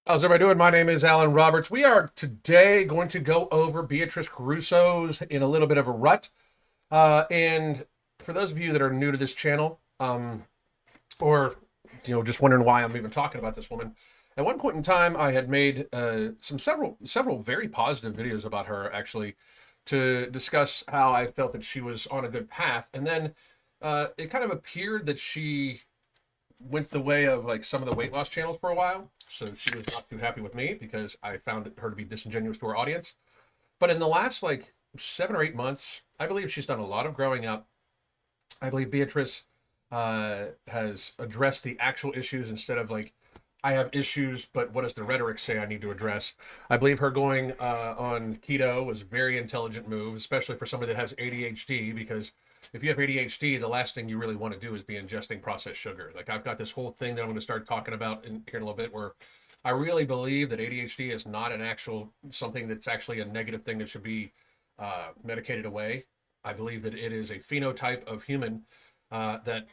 How's everybody doing? My name is Alan Roberts. We are today going to go over Beatrice Caruso's In a Little Bit of a Rut. And for those of you that are new to this channel, or just wondering why I'm even talking about this woman, at one point in time, I had made several very positive videos about her, actually, to discuss how I felt that she was on a good path. And then it kind of appeared that she went the way of like some of the weight loss channels for a while. So she was not too happy with me because I found her to be disingenuous to her audience. But in the last like 7 or 8 months, I believe she's done a lot of growing up. I believe Beatrice has addressed the actual issues instead of like, I have issues, but what does the rhetoric say I need to address? I believe her going on keto was a very intelligent move, especially for somebody that has ADHD, because if you have ADHD, the last thing you really want to do is be ingesting processed sugar. Like I've got this whole thing that I'm going to start talking about here in a little bit where I really believe that ADHD is not an actual something that's actually a negative thing that should be medicated away. I believe that it is a phenotype of human that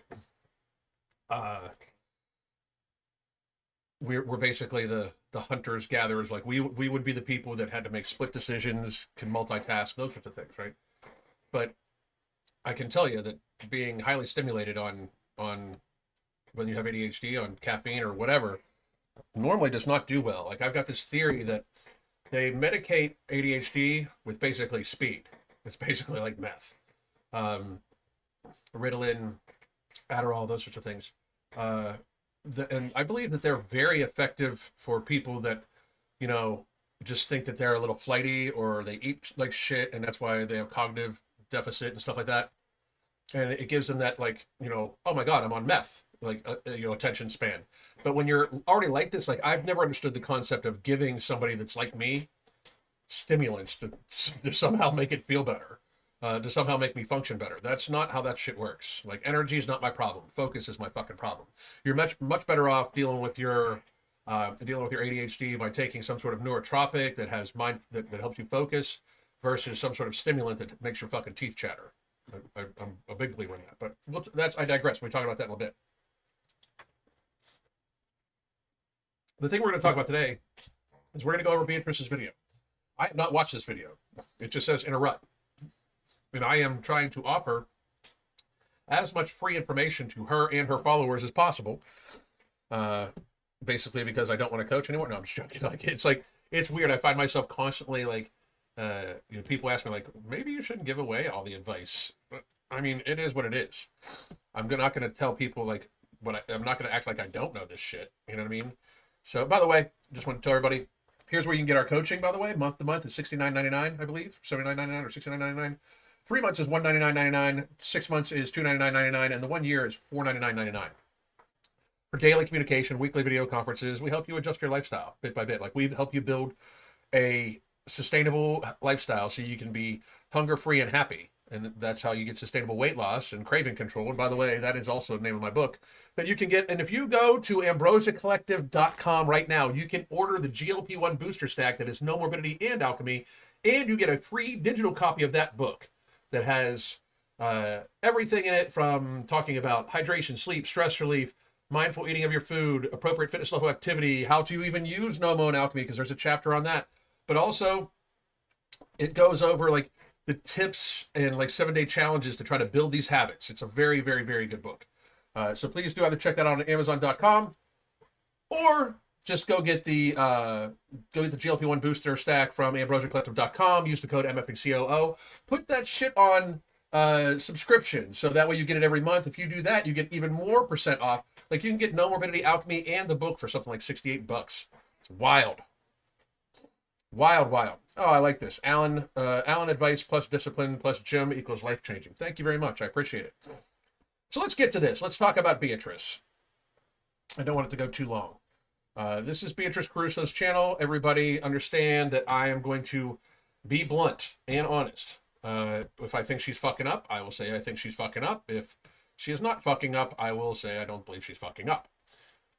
uh, we're basically the hunters gatherers. Like we would be the people that had to make split decisions, can multitask, those sorts of things, right? But I can tell you that being highly stimulated on when you have ADHD on caffeine or whatever normally does not do well. Like I've got this theory that they medicate ADHD with basically speed. It's basically like meth, um, Ritalin, Adderall, those sorts of things. Uh, and I believe that they're very effective for people that you know just think that they're a little flighty or they eat like shit, and that's why they have cognitive deficit and stuff like that. And it gives them that like oh my god, I'm on meth, like attention span. But when you're already like this, like I've never understood the concept of giving somebody that's like me stimulants to somehow make it feel better, to somehow make me function better. That's not how that shit works. Like energy is not my problem, focus is my fucking problem. You're much better off dealing with your ADHD by taking some sort of neurotropic that has mind that helps you focus versus some sort of stimulant that makes your fucking teeth chatter. I'm a big believer in that, but I digress. We talk about that in a bit. The thing we're going to talk about today is we're going to go over Beatrice's video. I have not watched this video. It just says in a rut, and I am trying to offer as much free information to her and her followers as possible. Basically, because I don't want to coach anymore. No, I'm just joking. It's weird. I find myself constantly like people ask me like, maybe you shouldn't give away all the advice. But I mean, it is what it is. I'm not going to tell people like I'm not going to act like I don't know this shit. You know what I mean? So, by the way, just want to tell everybody, here's where you can get our coaching. By the way, month to month is $69.99, I believe, $79.99 or $69.99. 3 months is $199.99. 6 months is $299.99, and the 1 year is $499.99. For daily communication, weekly video conferences, we help you adjust your lifestyle bit by bit. Like we help you build a sustainable lifestyle so you can be hunger free and happy, and that's how you get sustainable weight loss and craving control. And by the way, that is also the name of my book that you can get. And if you go to ambrosiacollective.com right now, you can order the GLP-1 booster stack that is no morbidity and alchemy, and you get a free digital copy of that book that has everything in it, from talking about hydration, sleep, stress relief, mindful eating of your food, appropriate fitness level activity, how to even use Nomo and alchemy, because there's a chapter on that. But also, it goes over like the tips and like 7-day challenges to try to build these habits. It's a very, very, very good book. So please do either check that out on Amazon.com or just go get the GLP-1 booster stack from ambrosiacollective.com. Use the code MFCOO. Put that shit on subscription, so that way you get it every month. If you do that, you get even more percent off. Like you can get No Morbidity Alchemy and the book for something like $68. It's wild. Wild. Oh, I like this. Alan advice plus discipline plus gym equals life changing. Thank you very much. I appreciate it. So let's get to this. Let's talk about Beatrice. I don't want it to go too long. This is Beatrice Caruso's channel. Everybody understand that I am going to be blunt and honest. If I think she's fucking up, I will say I think she's fucking up. If she is not fucking up, I will say I don't believe she's fucking up.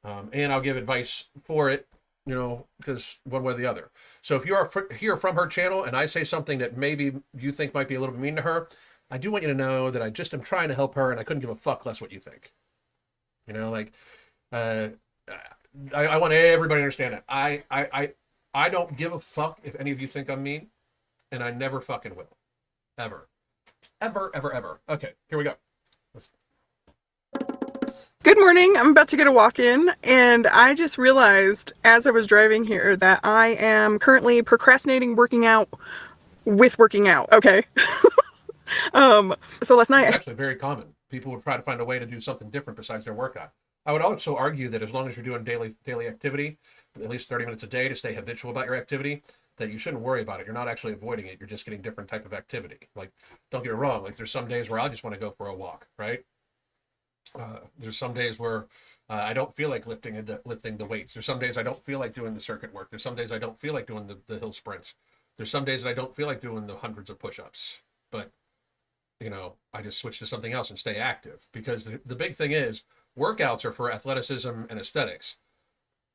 And I'll give advice for it, because one way or the other. So if you are here from her channel and I say something that maybe you think might be a little bit mean to her, I do want you to know that I just am trying to help her, and I couldn't give a fuck less what you think. I want everybody to understand that. I don't give a fuck if any of you think I'm mean, and I never fucking will. Ever. Ever, ever, ever. Okay, here we go. Good morning. I'm about to get a walk in, and I just realized as I was driving here that I am currently procrastinating working out with working out. Okay. So last It's night, actually very common. People will try to find a way to do something different besides their workout. I would also argue that as long as you're doing daily activity, at least 30 minutes a day to stay habitual about your activity, that you shouldn't worry about it. You're not actually avoiding it. You're just getting different type of activity. Like, don't get me wrong. Like, there's some days where I just want to go for a walk, right? There's some days where I don't feel like lifting the weights. There's some days I don't feel like doing the circuit work. There's some days I don't feel like doing the hill sprints. There's some days that I don't feel like doing the hundreds of push-ups. But I just switch to something else and stay active, because the big thing is workouts are for athleticism and aesthetics.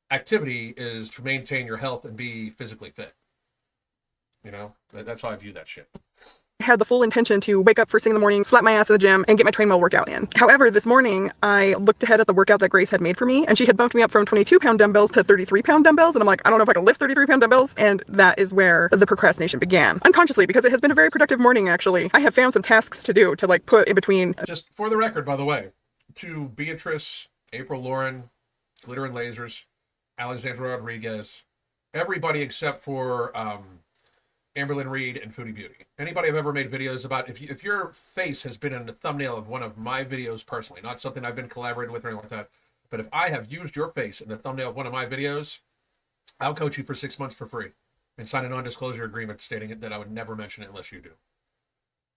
Activity is to maintain your health and be physically fit. That's how I view that shit. I had the full intention to wake up first thing in the morning, slap my ass in the gym, and get my train wheel workout in. However, this morning, I looked ahead at the workout that Grace had made for me, and she had bumped me up from 22-pound dumbbells to 33-pound dumbbells, and I'm like, I don't know if I can lift 33-pound dumbbells, and that is where the procrastination began. Unconsciously, because it has been a very productive morning, actually. I have found some tasks to do to, put in between. Just for the record, by the way, to Beatrice, April Lauren, Glitter and Lasers, Alexandra Rodriguez, everybody except for Amberlynn Reed and Foodie Beauty. Anybody I've ever made videos about, if your face has been in the thumbnail of one of my videos personally, not something I've been collaborating with or anything like that, but if I have used your face in the thumbnail of one of my videos, I'll coach you for 6 months for free and sign a non-disclosure agreement stating that I would never mention it unless you do.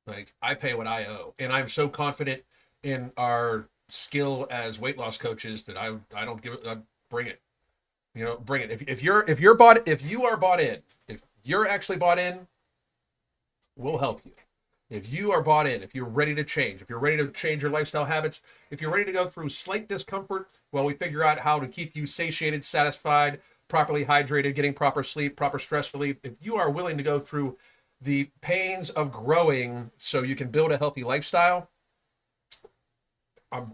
Like, I pay what I owe. And I'm so confident in our skill as weight loss coaches that I don't give it, bring it. Bring it. If you are bought in, if you're actually bought in, we'll help you. If you are bought in, if you're ready to change, if you're ready to change your lifestyle habits, if you're ready to go through slight discomfort while we figure out how to keep you satiated, satisfied, properly hydrated, getting proper sleep, proper stress relief, if you are willing to go through the pains of growing so you can build a healthy lifestyle,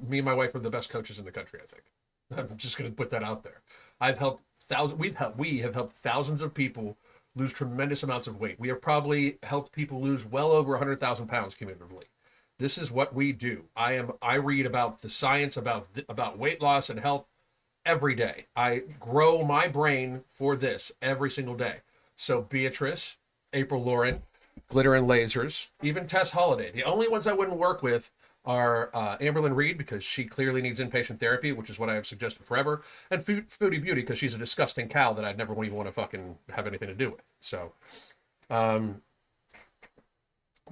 me and my wife are the best coaches in the country, I think. I'm just going to put that out there. We have helped thousands of people lose tremendous amounts of weight. We have probably helped people lose well over 100,000 pounds cumulatively. This is what we do. I read about the science about weight loss and health every day. I grow my brain for this every single day. So Beatrice, April Lauren, Glitter and Lasers, even Tess Holiday. The only ones I wouldn't work with are Amberlynn Reed, because she clearly needs inpatient therapy, which is what I have suggested forever, and Foodie Beauty, because she's a disgusting cow that I'd never even want to fucking have anything to do with. So,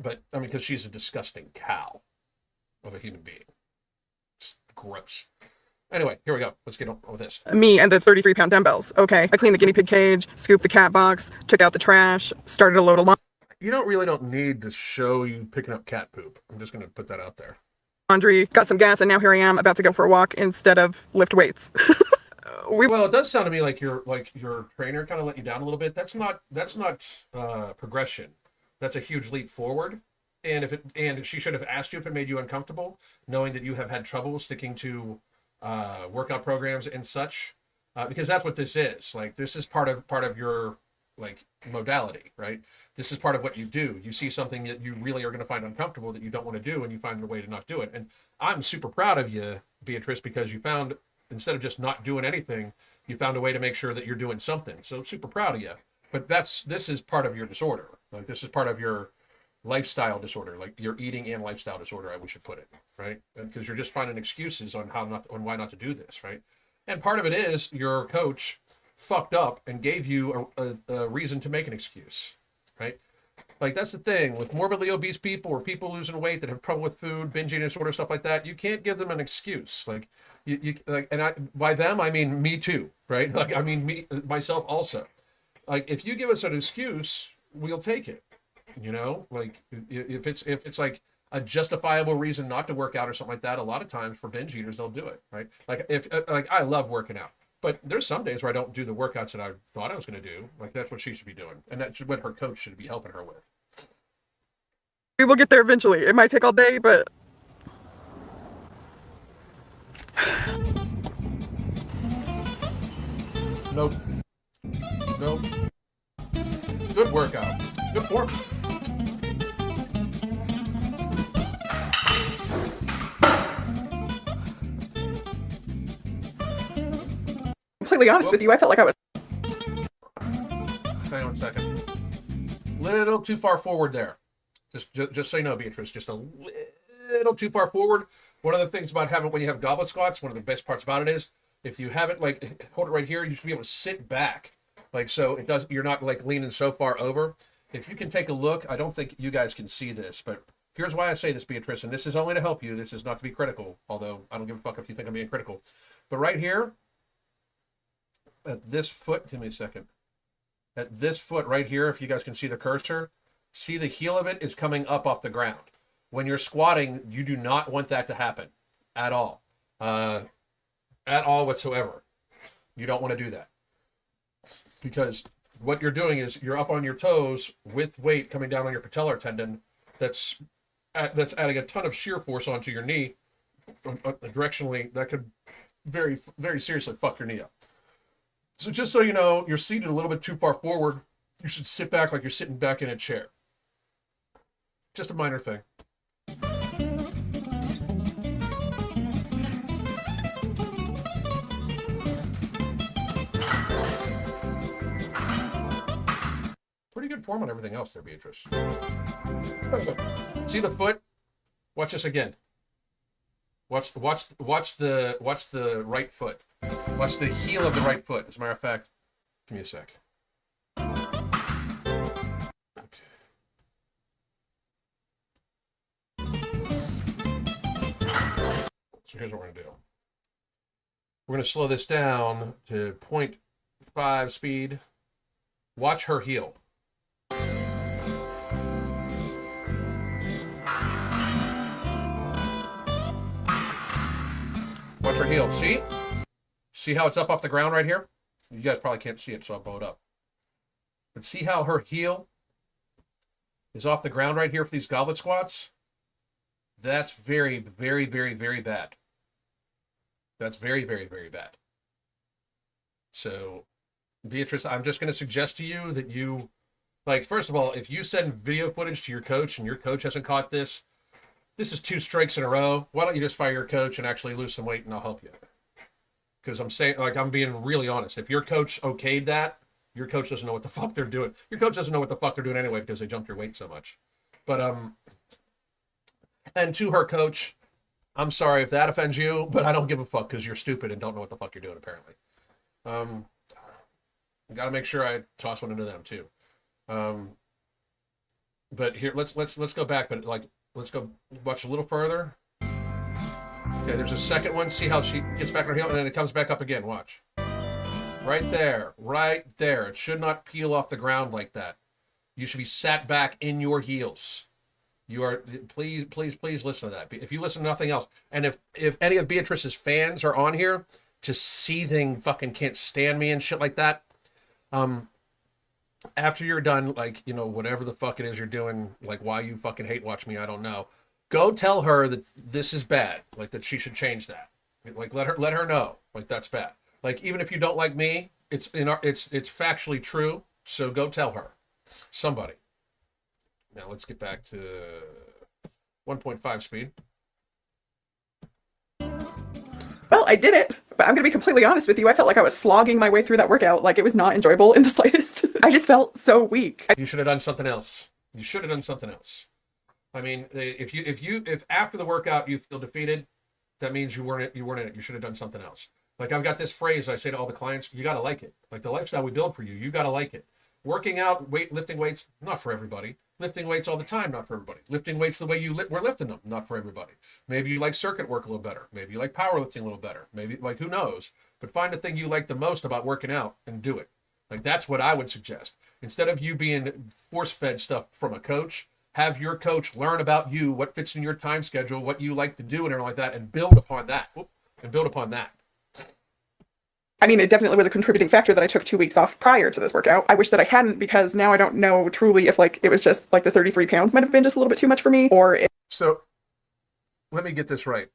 because she's a disgusting cow of a human being. It's gross. Anyway, here we go. Let's get on with this. Me and the 33-pound dumbbells. Okay. I cleaned the guinea pig cage, scooped the cat box, took out the trash, started a load of You don't need to show you picking up cat poop. I'm just going to put that out there. laundry, got some gas, and now here I am about to go for a walk instead of lift weights. Well, it does sound to me like your trainer kind of let you down a little bit. That's not progression. That's a huge leap forward. And she should have asked you if it made you uncomfortable, knowing that you have had trouble sticking to workout programs and such, because that's what this is. Like, this is part of your modality, right? This is part of what you do. You see something that you really are going to find uncomfortable that you don't want to do, and you find a way to not do it. And I'm super proud of you, Beatrice, because you found, instead of just not doing anything, you found a way to make sure that you're doing something. So super proud of you. But this is part of your disorder. Like, this is part of your lifestyle disorder, like your eating and lifestyle disorder, we should put it, right? Because you're just finding excuses on why not to do this, right? And part of it is your coach fucked up and gave you a reason to make an excuse, right? Like, that's the thing with morbidly obese people or people losing weight that have trouble with food, binge eating disorder, stuff like that. You can't give them an excuse. Like, by them, I mean me too, right? Like, I mean myself also. Like, if you give us an excuse, we'll take it. Like, if it's like a justifiable reason not to work out or something like that, a lot of times for binge eaters, they'll do it, right? Like, if I love working out, but there's some days where I don't do the workouts that I thought I was going to do. Like, that's what she should be doing, and that's what her coach should be helping her with. We will get there eventually. It might take all day, but Nope. Nope. Good workout. Good form. Completely honest with you, I felt like I was. Hang on a second. Little too far forward there. Just say no, Beatrice. Just a little too far forward. One of the things about having when you have goblet squats, one of the best parts about it is if you have it like hold it right here, you should be able to sit back. Like so it does you're not like leaning so far over. If you can take a look, I don't think you guys can see this, but here's why I say this, Beatrice, and this is only to help you. This is not to be critical, although I don't give a fuck if you think I'm being critical. But right here, at this foot, give me a second. At this foot right here, if you guys can see the cursor, see the heel of it is coming up off the ground. When you're squatting, you do not want that to happen at all. At all whatsoever. You don't want to do that. Because what you're doing is you're up on your toes with weight coming down on your patellar tendon that's adding a ton of shear force onto your knee. Directionally, that could very, very seriously fuck your knee up. So just so you know, you're seated a little bit too far forward. You should sit back like you're sitting back in a chair. Just a minor thing. Pretty good form on everything else there, Beatrice. See the foot? Watch this again. Watch the right foot. Watch the heel of the right foot. As a matter of fact, give me a sec. Okay. So here's what we're gonna do. We're gonna slow this down to 0.5 speed. Watch her heel. Watch her heel. See? See how it's up off the ground right here? You guys probably can't see it, so I'll blow it up. But see how her heel is off the ground right here for these goblet squats? That's very, very, very, very bad. That's very, very, very bad. So, Beatrice, I'm just going to suggest to you that you, like, first of all, if you send video footage to your coach and your coach hasn't caught this, this is 2 strikes in a row. Why don't you just fire your coach and actually lose some weight and I'll help you? Because I'm saying, like, I'm being really honest. If your coach okayed that, your coach doesn't know what the fuck they're doing. Your coach doesn't know what the fuck they're doing anyway because they jumped your weight so much. But, and to her coach, I'm sorry if that offends you, but I don't give a fuck because you're stupid and don't know what the fuck you're doing, apparently. Got to make sure I toss one into them, too. But here, let's go back, but, like, let's go watch a little further. Okay, there's a second one. See how she gets back on her heel and then it comes back up again. Watch. Right there. Right there. It should not peel off the ground like that. You should be sat back in your heels. You are, please, please, please listen to that. If you listen to nothing else, and if any of Beatrice's fans are on here, just seething, fucking can't stand me and shit like that, after you're done, like, you know, whatever the fuck it is you're doing, like why you fucking hate watch me, I don't know. Go tell her that this is bad, like that she should change that. Like let her know, like that's bad. Like even if you don't like me, it's factually true. So go tell her, somebody. Now let's get back to 1.5 speed. Well, I did it, but I'm going to be completely honest with you. I felt like I was slogging my way through that workout. Like it was not enjoyable in the slightest. I just felt so weak. You should have done something else. You should have done something else. I mean, if after the workout you feel defeated, that means you weren't in it. You should have done something else. Like I've got this phrase I say to all the clients, you got to like it. Like the lifestyle we build for you, you got to like it. Working out, lifting weights, not for everybody. Lifting weights all the time, not for everybody. Lifting weights the way we're lifting them, not for everybody. Maybe you like circuit work a little better. Maybe you like powerlifting a little better. Maybe, like, who knows? But find the thing you like the most about working out and do it. Like, that's what I would suggest. Instead of you being force-fed stuff from a coach, have your coach learn about you, what fits in your time schedule, what you like to do, and everything like that, and build upon that. I mean, it definitely was a contributing factor that I took 2 weeks off prior to this workout. I wish that I hadn't, because now I don't know truly if, like, it was just, like, the 33 pounds might have been just a little bit too much for me, or if... So, let me get this right.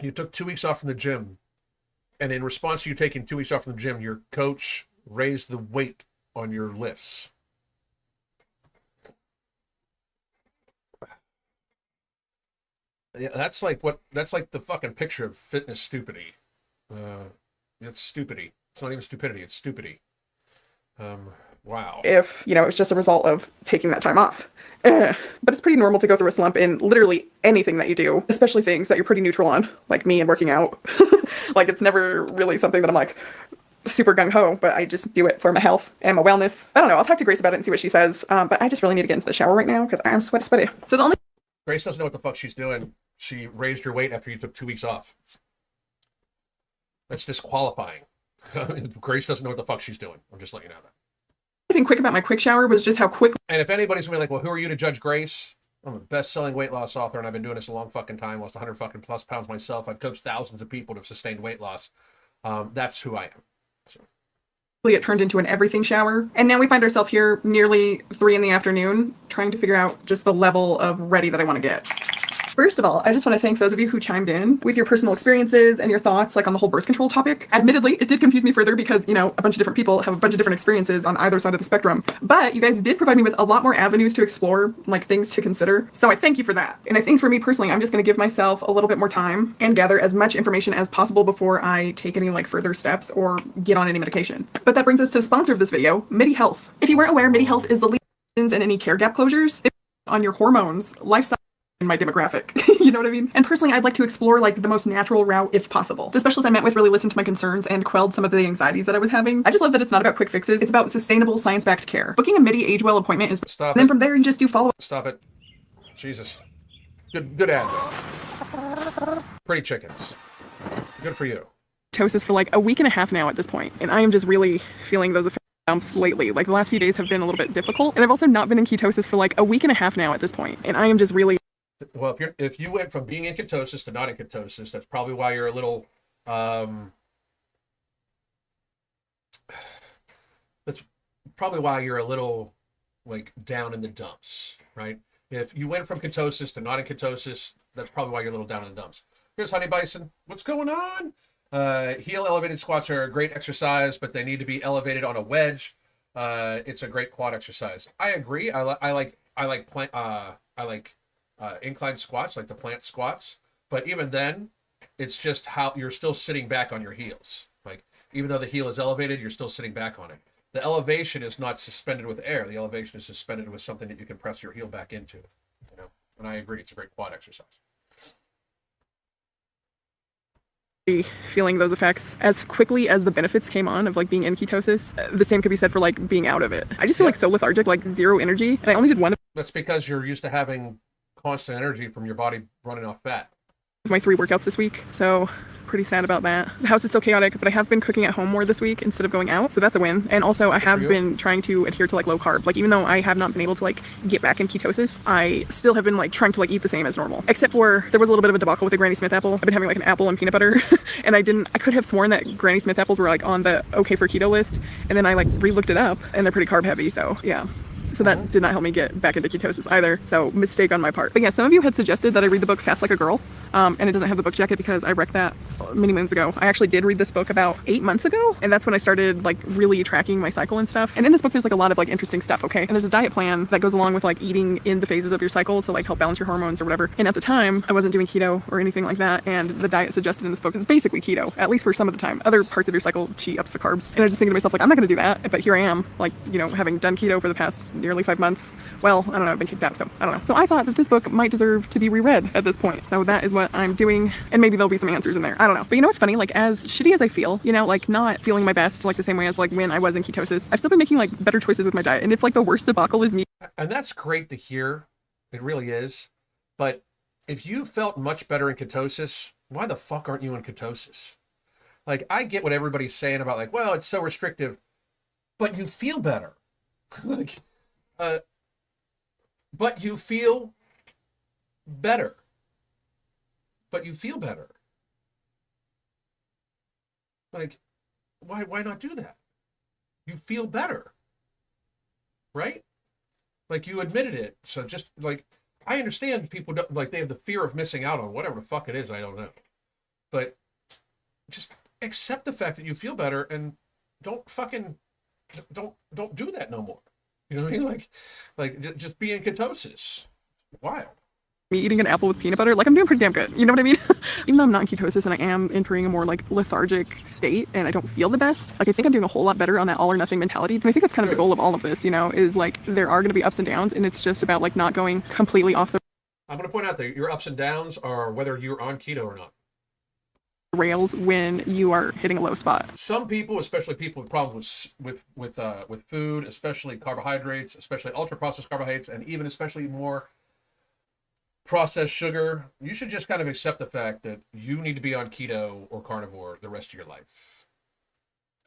You took 2 weeks off from the gym And in response to you taking 2 weeks off from the gym, your coach raised the weight on your lifts. Yeah, that's like the fucking picture of fitness stupidity. It's stupidity. It's not even stupidity, it's stupidity. Wow. If, you know, it's just a result of taking that time off. But it's pretty normal to go through a slump in literally anything that you do, especially things that you're pretty neutral on, like me and working out. Like, it's never really something that I'm like super gung-ho, but I just do it for my health and my wellness. I don't know, I'll talk to Grace about it and see what she says, but I just really need to get into the shower right now because I'm sweaty. So the only... Grace doesn't know what the fuck she's doing. She raised your weight after you took 2 weeks off. That's disqualifying. Grace doesn't know what the fuck she's doing. I'm just letting you know that. thing quick about my quick shower was just how quickly... And if anybody's gonna be like, well, who are you to judge Grace? I'm a best-selling weight loss author, and I've been doing this a long fucking time. Lost 100 fucking plus pounds myself. I've coached thousands of people to sustain weight loss. That's who I am. So. It turned into an everything shower. And now we find ourselves here nearly 3 p.m. trying to figure out just the level of ready that I want to get. First of all, I just want to thank those of you who chimed in with your personal experiences and your thoughts, like on the whole birth control topic. Admittedly, it did confuse me further because, you know, a bunch of different people have a bunch of different experiences on either side of the spectrum. But you guys did provide me with a lot more avenues to explore, like things to consider. So I thank you for that. And I think for me personally, I'm just going to give myself a little bit more time and gather as much information as possible before I take any like further steps or get on any medication. But that brings us to the sponsor of this video, MIDI Health. If you weren't aware, MIDI Health is the lead in any care gap closures on your hormones, lifestyle, in my demographic. You know what I mean? And personally, I'd like to explore like the most natural route if possible. The specialist I met with really listened to my concerns and quelled some of the anxieties that I was having. I just love that it's not about quick fixes. It's about sustainable science-backed care. Booking a MIDI age well appointment is... Stop and then it. from there, you just do follow-up. Stop it. Jesus. Good ad. Pretty chickens. Good for you. Ketosis for like a week and a half now at this point, and I am just really feeling those effects lately. Like the last few days have been a little bit difficult, and I've also not been in ketosis for like a week and a half now at this point, and I am just really... Well, if you went from being in ketosis to not in ketosis, that's probably why you're a little that's probably why you're a little like down in the dumps, right? If you went from ketosis to not in ketosis, that's probably why you're a little down in the dumps. Here's Honey Bison. What's going on? Heel elevated squats are a great exercise, but they need to be elevated on a wedge. It's a great quad exercise. I agree. I like incline squats, like the plant squats, but even then it's just how you're still sitting back on your heels. Like even though the heel is elevated, you're still sitting back on it. The elevation is not suspended with air. The elevation is suspended with something that you can press your heel back into, you know. And I agree, it's a great quad exercise. Feeling those effects as quickly as the benefits came on of like being in ketosis. The same could be said for like being out of it. I just feel like so lethargic, like zero energy, and I only did one of... That's because you're used to having constant energy from your body running off fat. My 3 workouts this week, so pretty sad about that. The house is still chaotic, but I have been cooking at home more this week instead of going out, so that's a win. And also I have been trying to adhere to like low carb. Like even though I have not been able to like get back in ketosis, I still have been like trying to like eat the same as normal. Except for there was a little bit of a debacle with the Granny Smith apple. I've been having like an apple and peanut butter and I could have sworn that Granny Smith apples were like on the okay for keto list, and then I like re-looked it up and they're pretty carb heavy, so yeah. So that did not help me get back into ketosis either. So mistake on my part. But yeah, some of you had suggested that I read the book Fast Like a Girl. And it doesn't have the book jacket because I wrecked that many moons ago. I actually did read this book about 8 months ago. And that's when I started like really tracking my cycle and stuff. And in this book, there's like a lot of like interesting stuff, okay? And there's a diet plan that goes along with like eating in the phases of your cycle to like help balance your hormones or whatever. And at the time, I wasn't doing keto or anything like that. And the diet suggested in this book is basically keto, at least for some of the time. Other parts of your cycle, she ups the carbs. And I was just thinking to myself, like, I'm not gonna do that. But here I am, like, you know, having done keto for the past nearly 5 months. Well, I don't know, I've been kicked out, so I don't know. So I thought that this book might deserve to be reread at this point. So that is what I'm doing, and maybe there'll be some answers in there. I don't know. But you know what's funny? Like, as shitty as I feel, you know, like not feeling my best, like the same way as like when I was in ketosis, I've still been making like better choices with my diet. And if like the worst debacle is me... And that's great to hear. It really is. But if you felt much better in ketosis, why the fuck aren't you in ketosis? Like, I get what everybody's saying about like, well, it's so restrictive, but you feel better. Like, but you feel better. But you feel better. Like, why not do that? You feel better. Right? Like, you admitted it. So just like, I understand people don't, like, they have the fear of missing out on whatever the fuck it is, I don't know. But just accept the fact that you feel better and don't fucking don't do that no more. You know what I mean? Like just be in ketosis. Wild. Me eating an apple with peanut butter, like I'm doing pretty damn good. You know what I mean? Even though I'm not in ketosis and I am entering a more like lethargic state and I don't feel the best, like I think I'm doing a whole lot better on that all or nothing mentality. And I think that's kind of the Good. goal of all of this, you know, is like there are going to be ups and downs and it's just about like not going completely off the I'm going to point out that your ups and downs are whether you're on keto or not. rails when you are hitting a low spot. Some people, especially people with problems with food, especially carbohydrates, especially ultra processed carbohydrates, and even especially more processed sugar, you should just kind of accept the fact that you need to be on keto or carnivore the rest of your life.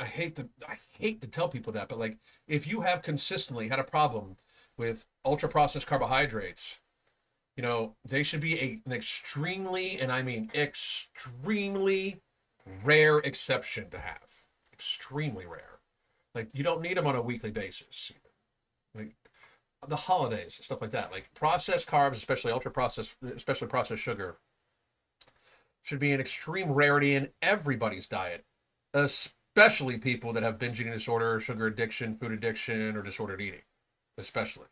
I hate to tell people that, but like if you have consistently had a problem with ultra processed carbohydrates, you know, they should be an extremely, and I mean extremely rare exception to have. Extremely rare. Like you don't need them on a weekly basis. Like the holidays, stuff like that. Like processed carbs, especially ultra processed, especially processed sugar, should be an extreme rarity in everybody's diet, especially people that have binge eating disorder, sugar addiction, food addiction, or disordered eating, especially.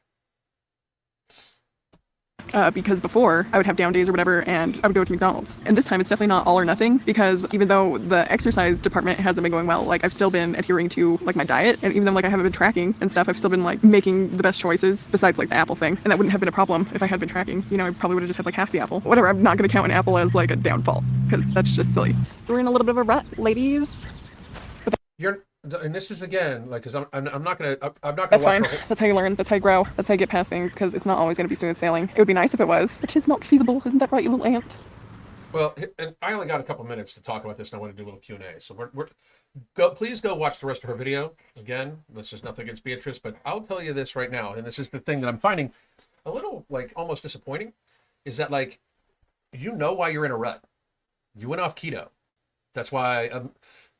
Because before I would have down days or whatever and I would go to McDonald's. And this time it's definitely not all or nothing because even though the exercise department hasn't been going well, like I've still been adhering to like my diet. And even though like I haven't been tracking and stuff, I've still been like making the best choices besides like the apple thing. And that wouldn't have been a problem if I had been tracking. You know, I probably would have just had like half the apple. Whatever, I'm not going to count an apple as like a downfall because that's just silly. So we're in a little bit of a rut, ladies. You're, and this is again, like, because I'm not gonna, I'm not gonna That's watch fine. the whole, That's how you learn. That's how you grow. That's how you get past things because it's not always going to be smooth sailing. It would be nice if it was, which is not feasible. Isn't that right, you little ant? well, and I only got a couple minutes to talk about this, and I want to do a little Q&A. So go, please go watch the rest of her video. Again, this is nothing against Beatrice, but I'll tell you this right now, and this is the thing that I'm finding a little like almost disappointing, is that like you know why you're in a rut. You went off keto. That's why.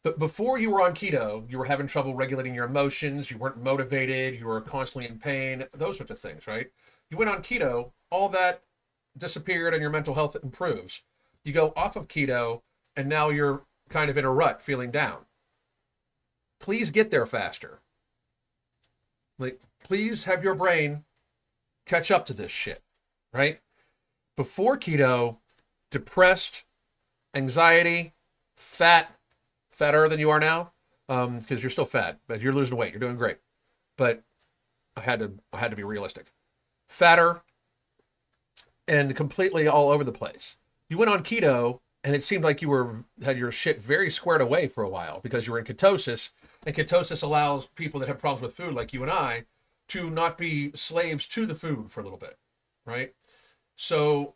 But before you were on keto, you were having trouble regulating your emotions. You weren't motivated. You were constantly in pain. Those sorts of things, right? You went on keto. All that disappeared, and your mental health improves. You go off of keto, and now you're kind of in a rut, feeling down. Please get there faster. Like, please have your brain catch up to this shit, right? Before keto, depressed, anxiety, fatter than you are now, because you're still fat, but you're losing weight. You're doing great. But I had to be realistic. Fatter and completely all over the place. You went on keto, and it seemed like you had your shit very squared away for a while because you were in ketosis, and ketosis allows people that have problems with food, like you and I, to not be slaves to the food for a little bit, right? So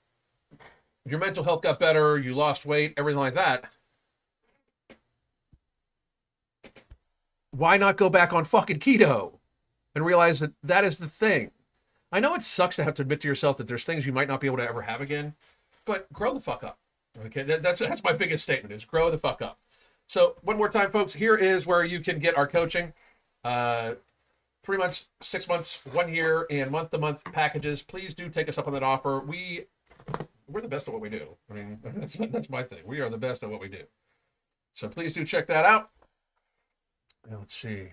your mental health got better, you lost weight, everything like that. Why not go back on fucking keto and realize that that is the thing? I know it sucks to have to admit to yourself that there's things you might not be able to ever have again, but grow the fuck up. Okay, that's my biggest statement is grow the fuck up. So one more time, folks, here is where you can get our coaching. 3 months, 6 months, 1 year, and month-to-month packages. Please do take us up on that offer. We're the best at what we do. I mean, that's my thing. We are the best at what we do. So please do check that out. Now, let's see.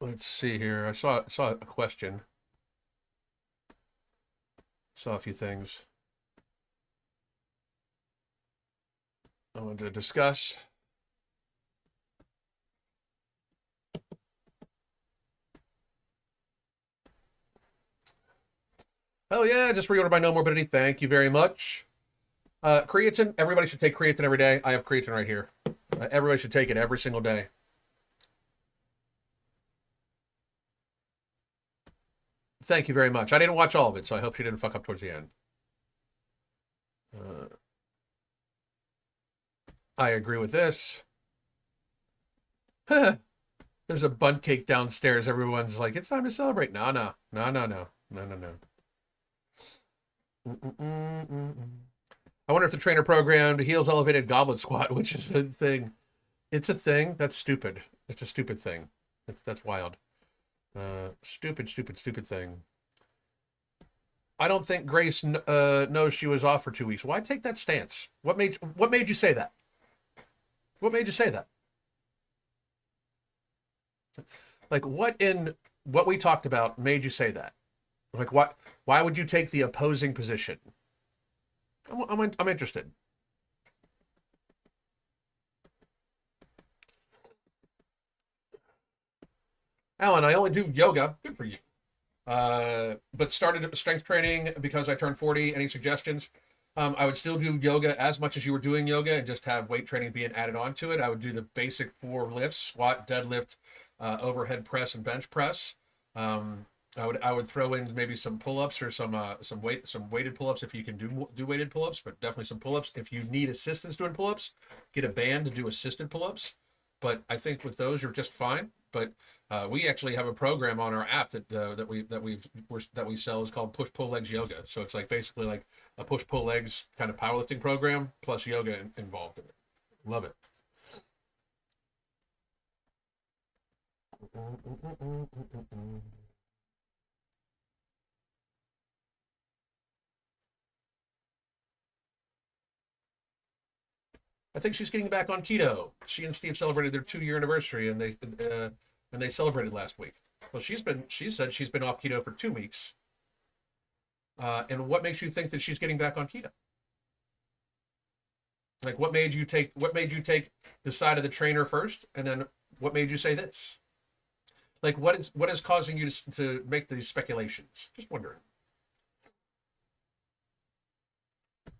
Let's see here. I saw a question. Saw a few things I wanted to discuss. Hell yeah, just reordered my No Morbidity. Thank you very much. Creatine, everybody should take creatine every day. I have creatine right here. Everybody should take it every single day. Thank you very much. I didn't watch all of it, so I hope she didn't fuck up towards the end. I agree with this. There's a bun cake downstairs. Everyone's like, it's time to celebrate. No. I wonder if the trainer programmed heels elevated goblet squat, which is a thing. It's a thing. That's stupid. It's a stupid thing. That's wild. Stupid thing. I don't think Grace knows she was off for 2 weeks. Why take that stance? What made you say that? What made you say that? Like, what in what we talked about made you say that? Like, what? Why would you take the opposing position? I'm interested. Alan, I only do yoga. Good for you. But started strength training because I turned 40. Any suggestions? I would still do yoga as much as you were doing yoga and just have weight training being added onto it. I would do the basic 4 lifts: squat, deadlift, overhead press, and bench press. I would throw in maybe some pull-ups or some weighted pull-ups if you can do weighted pull-ups, but definitely some pull-ups. If you need assistance doing pull-ups, get a band to do assisted pull-ups. But I think with those you're just fine. But we actually have a program on our app that we sell. Is called Push Pull Legs Yoga. So it's like basically like a push pull legs kind of powerlifting program plus yoga involved in it. Love it. I think she's getting back on keto. She and Steve celebrated their 2-year anniversary, and they celebrated last week. Well, she said she's been off keto for 2 weeks. And what makes you think that she's getting back on keto? Like, what made you take the side of the trainer first, and then what made you say this? Like, what is causing you to make these speculations? Just wondering.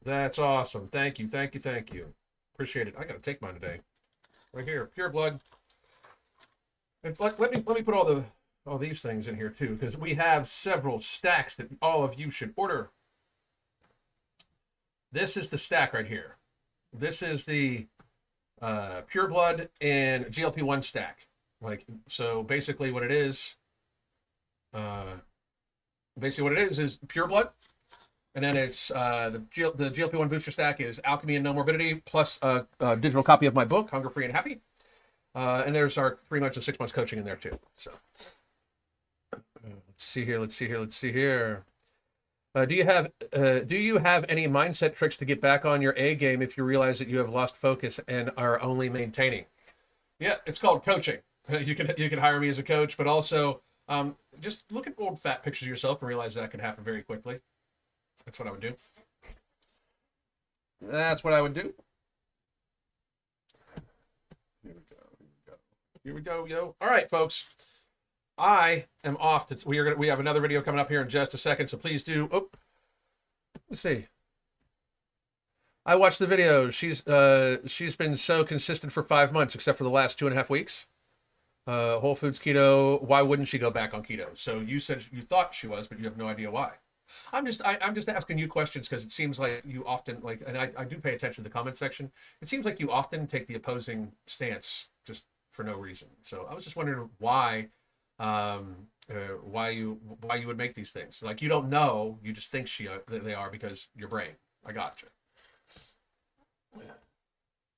That's awesome. Thank you. Appreciate it. I gotta take mine today. Right here, Pure Blood. And let me put all these things in here too, because we have several stacks that all of you should order. This is the stack right here. This is the Pure Blood and GLP-1 stack. Like, so basically what it is is Pure Blood. And then it's the GLP-1 booster stack is Alchemy and No Morbidity, plus a digital copy of my book, Hunger Free and Happy. And there's our 3 months and 6 months coaching in there too. So let's see here. Do you have any mindset tricks to get back on your A game if you realize that you have lost focus and are only maintaining? Yeah, it's called coaching. You can hire me as a coach, but also just look at old fat pictures of yourself and realize that can happen very quickly. That's what I would do. Here we go, yo. All right, folks. I am off to. We have another video coming up here in just a second, so please do. Oh, let's see. I watched the video. She's been so consistent for 5 months, except for the last 2.5 weeks. Whole Foods keto. Why wouldn't she go back on keto? So you said you thought she was, but you have no idea why. I'm just asking you questions because it seems like you often and I do pay attention to the comment section. It seems like you often take the opposing stance just for no reason. So I was just wondering why you would make these things. Like, you don't know, you just think they are because your brain. I gotcha.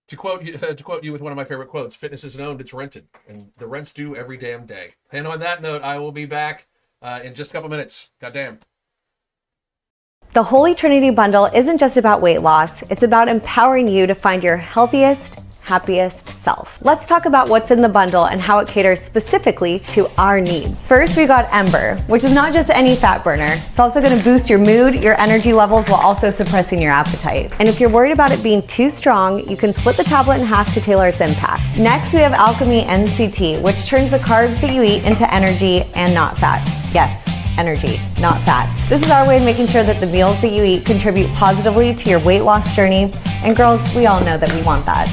To quote you with one of my favorite quotes: "Fitness isn't owned, it's rented, and the rent's due every damn day." And on that note, I will be back in just a couple minutes. Goddamn. The Holy Trinity Bundle isn't just about weight loss, it's about empowering you to find your healthiest, happiest self. Let's talk about what's in the bundle and how it caters specifically to our needs. First, we got Ember, which is not just any fat burner. It's also going to boost your mood, your energy levels, while also suppressing your appetite. And if you're worried about it being too strong, you can split the tablet in half to tailor its impact. Next, we have Alchemy NCT, which turns the carbs that you eat into energy and not fat. Yes, energy, not fat. This is our way of making sure that the meals that you eat contribute positively to your weight loss journey. And girls, we all know that we want that.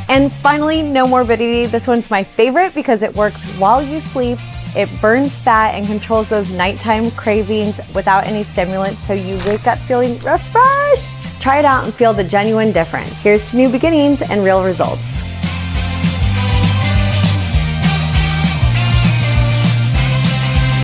And finally, No Morbidity. This one's my favorite because it works while you sleep. It burns fat and controls those nighttime cravings without any stimulants, so you wake up feeling refreshed. Try it out and feel the genuine difference. Here's to new beginnings and real results.